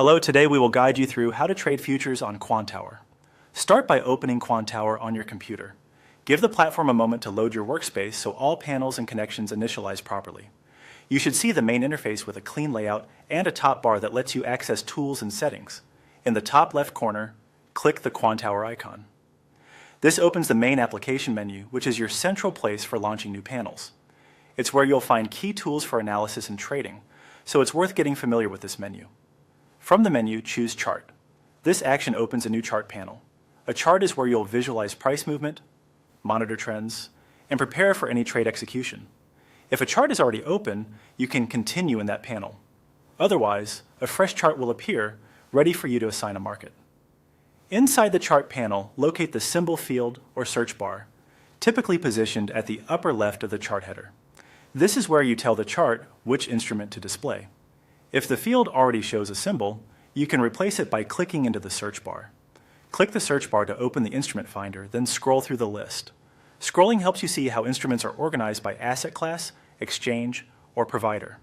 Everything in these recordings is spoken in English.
Hello, today we will guide you through how to trade futures on Quantower. Start by opening Quantower on your computer. Give the platform a moment to load your workspace so all panels and connections initialize properly. You should see the main interface with a clean layout and a top bar that lets you access tools and settings. In the top left corner, click the Quantower icon. This opens the main application menu, which is your central place for launching new panels. It's where you'll find key tools for analysis and trading, so it's worth getting familiar with this menu. From the menu, choose Chart. This action opens a new chart panel. A chart is where you'll visualize price movement, monitor trends, and prepare for any trade execution. If a chart is already open, you can continue in that panel. Otherwise, a fresh chart will appear, ready for you to assign a market. Inside the chart panel, locate the symbol field or search bar, typically positioned at the upper left of the chart header. This is where you tell the chart which instrument to display. If the field already shows a symbol, you can replace it by clicking into the search bar. Click the search bar to open the instrument finder, then scroll through the list. Scrolling helps you see how instruments are organized by asset class, exchange, or provider.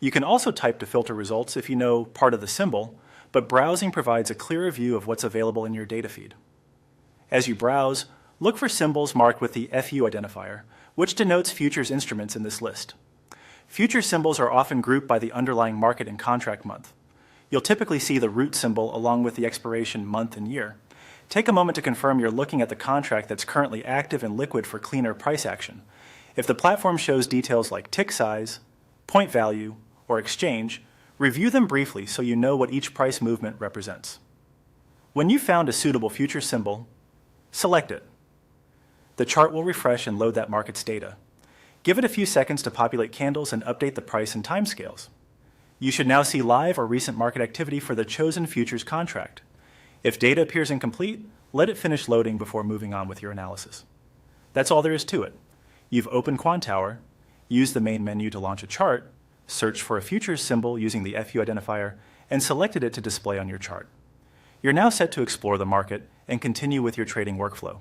You can also type to filter results if you know part of the symbol, but browsing provides a clearer view of what's available in your data feed. As you browse, look for symbols marked with the FU identifier, which denotes futures instruments in this list. Future symbols are often grouped by the underlying market and contract month. You'll typically see the root symbol along with the expiration month and year. Take a moment to confirm you're looking at the contract that's currently active and liquid for cleaner price action. If the platform shows details like tick size, point value, or exchange, review them briefly so you know what each price movement represents. When you've found a suitable future symbol, select it. The chart will refresh and load that market's data. Give it a few seconds to populate candles and update the price and timescales. You should now see live or recent market activity for the chosen futures contract. If data appears incomplete, let it finish loading before moving on with your analysis. That's all there is to it. You've opened Quantower, used the main menu to launch a chart, searched for a futures symbol using the FU identifier, and selected it to display on your chart. You're now set to explore the market and continue with your trading workflow.